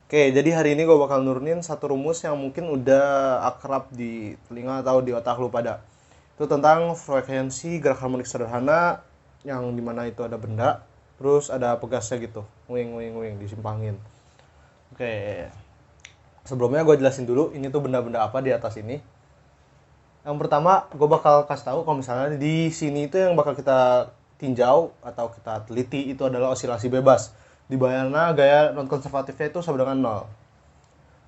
Oke, jadi hari ini gue bakal nurunin satu rumus yang mungkin udah akrab di telinga atau di otak lu pada. Itu tentang frekuensi gerak harmonik sederhana yang dimana itu ada benda, terus ada pegasnya gitu, wing wing wing disimpangin. Oke, sebelumnya gue jelasin dulu ini tuh benda-benda apa di atas ini. Yang pertama, gue bakal kasih tahu kalau misalnya di sini itu yang bakal kita tinjau atau kita teliti itu adalah osilasi bebas. Di mana gaya non konservatifnya itu sama dengan nol.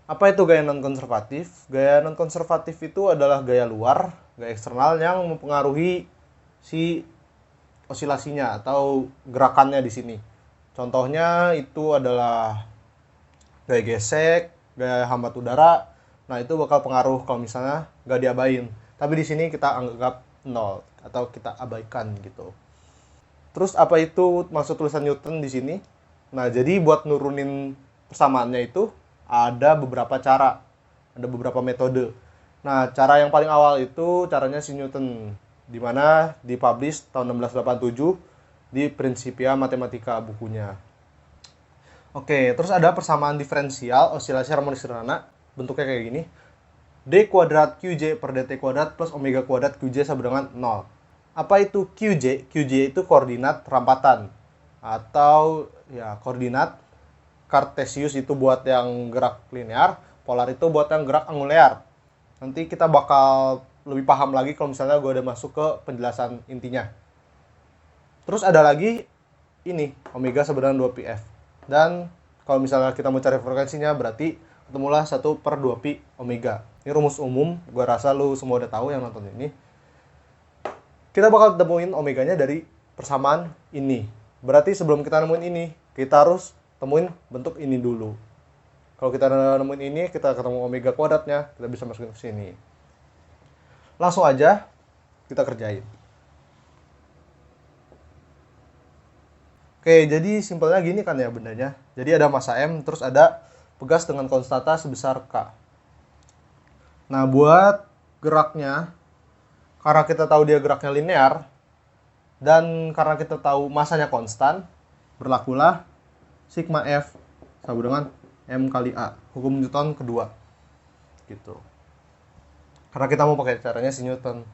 Apa itu gaya non konservatif? Gaya non konservatif itu adalah gaya luar, gaya eksternal yang mempengaruhi si osilasinya atau gerakannya di sini. Contohnya itu adalah gaya gesek, gaya hambat udara. Nah, itu bakal pengaruh kalau misalnya nggak diabain. Tapi di sini kita anggap nol atau kita abaikan gitu. Terus apa itu maksud tulisan Newton di sini? Nah, jadi buat nurunin persamaannya itu ada beberapa cara, ada beberapa metode. Nah, cara yang paling awal itu caranya si Newton, di mana dipublish tahun 1687 di Principia Mathematica bukunya. Oke, terus ada persamaan diferensial osilasi harmonik sederhana, bentuknya kayak gini. D kuadrat QJ per DT kuadrat plus omega kuadrat QJ sama dengan 0. Apa itu QJ? QJ itu koordinat rampatan atau ya koordinat. Kartesius itu buat yang gerak linear, polar itu buat yang gerak angular. Nanti kita bakal lebih paham lagi kalau misalnya gue udah masuk ke penjelasan intinya. Terus ada lagi ini, omega sama dengan 2πf. Dan kalau misalnya kita mau cari frekuensinya berarti ketemulah 1/2pi omega. Ini rumus umum, gue rasa lu semua udah tahu yang nonton ini. Kita bakal temuin omeganya dari persamaan ini. Berarti sebelum kita nemuin ini, kita harus temuin bentuk ini dulu. Kalau kita nemuin ini, kita ketemu omega kuadratnya, kita bisa masukin ke sini. Langsung aja kita kerjain. Oke, jadi simpelnya gini kan ya bendanya. Jadi ada massa M, terus ada pegas dengan konstanta sebesar K. Nah, buat geraknya, karena kita tahu dia geraknya linear, dan karena kita tahu masanya konstan, berlakulah sigma F sama dengan M kali A. Hukum Newton kedua. Gitu. Karena kita mau pakai caranya si Newton.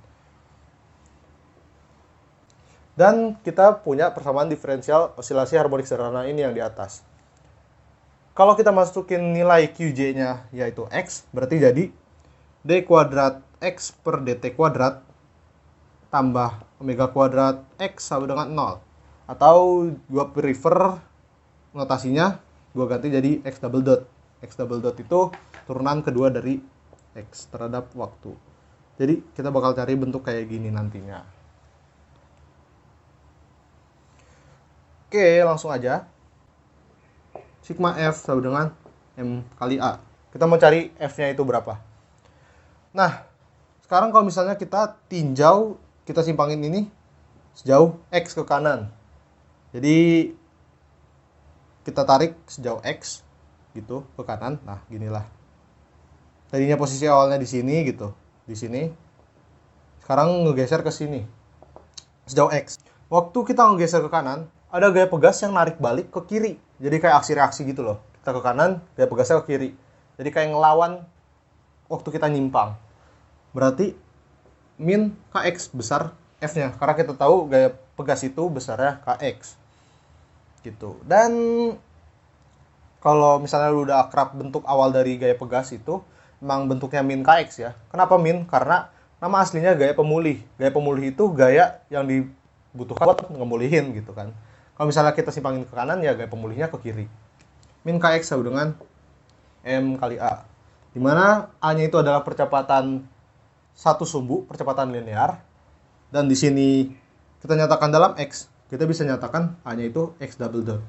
Dan kita punya persamaan diferensial osilasi harmonik sederhana ini yang di atas. Kalau kita masukin nilai QJ-nya yaitu X, berarti jadi D kuadrat X per DT kuadrat tambah omega kuadrat X sama dengan 0. Atau gue prefer notasinya, gue ganti jadi X double dot. X double dot itu turunan kedua dari X terhadap waktu. Jadi kita bakal cari bentuk kayak gini nantinya. Oke, langsung aja. Sigma F sama dengan M kali A. Kita mau cari F-nya itu berapa. Nah, sekarang kalau misalnya kita tinjau, kita simpangin ini sejauh X ke kanan. Jadi, kita tarik sejauh X gitu ke kanan. Nah, ginilah. Tadinya posisi awalnya di sini gitu. Di sini. Sekarang ngegeser ke sini. Sejauh X. Waktu kita ngegeser ke kanan, ada gaya pegas yang narik balik ke kiri. Jadi kayak aksi reaksi gitu loh. Kita ke kanan, gaya pegasnya ke kiri. Jadi kayak ngelawan waktu kita nyimpang. Berarti min Kx besar F-nya. Karena kita tahu gaya pegas itu besarnya Kx. Gitu. Dan kalau misalnya lu udah akrab bentuk awal dari gaya pegas itu, memang bentuknya min Kx ya. Kenapa min? Karena nama aslinya gaya pemulih. Gaya pemulih itu gaya yang dibutuhkan buat ngemulihin gitu kan. Kalau misalnya kita simpangin ke kanan, ya gaya pemulihnya ke kiri. Min Kx sama dengan M kali A. Dimana A-nya itu adalah percepatan satu sumbu, percepatan linear. Dan di sini kita nyatakan dalam X. Kita bisa nyatakan A-nya itu X double dot.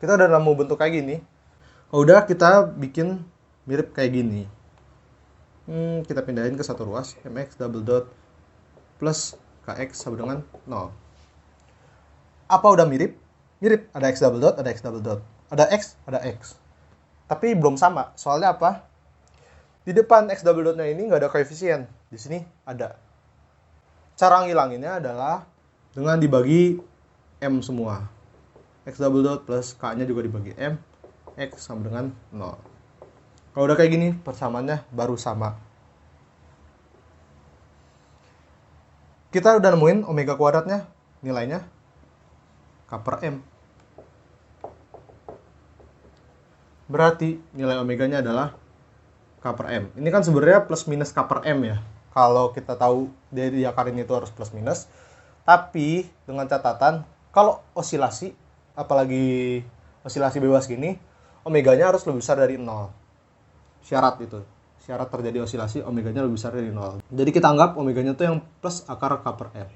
Kita udah nemu bentuk kayak gini. Kalau udah, kita bikin mirip kayak gini. Kita pindahin ke satu ruas. Mx double dot plus Kx sama dengan 0. Apa udah mirip? Mirip, ada X double dot, ada X double dot. Ada X, ada X. Tapi belum sama, soalnya apa? Di depan X double dotnya ini nggak ada koefisien. Di sini ada. Cara ngilanginnya adalah dengan dibagi M semua. X double dot plus K-nya juga dibagi M, X sama dengan 0. Kalau udah kayak gini, persamaannya baru sama. Kita udah nemuin omega kuadratnya, nilainya K per M. Berarti nilai omeganya adalah K per M. Ini kan sebenarnya plus minus K per M ya. Kalau kita tahu dari diakarin itu harus plus minus. Tapi dengan catatan, kalau osilasi, apalagi osilasi bebas gini, omeganya harus lebih besar dari 0. Syarat itu. Syarat terjadi osilasi, omeganya lebih besar dari 0. Jadi kita anggap omeganya itu yang plus akar K per M.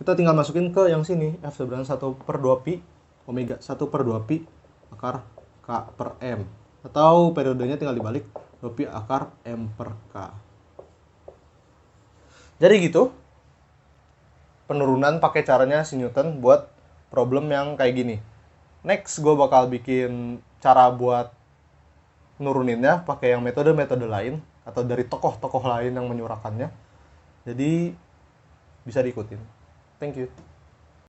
Kita tinggal masukin ke yang sini, F sebenarnya 1 per 2 pi, omega 1 per 2 pi akar K per M. Atau periodenya tinggal dibalik, 2 pi akar M per K. Jadi gitu, penurunan pakai caranya si Newton buat problem yang kayak gini. Next, gue bakal bikin cara buat nuruninnya pakai yang metode-metode lain atau dari tokoh-tokoh lain yang menyuarakannya. Jadi bisa diikutin. Thank you.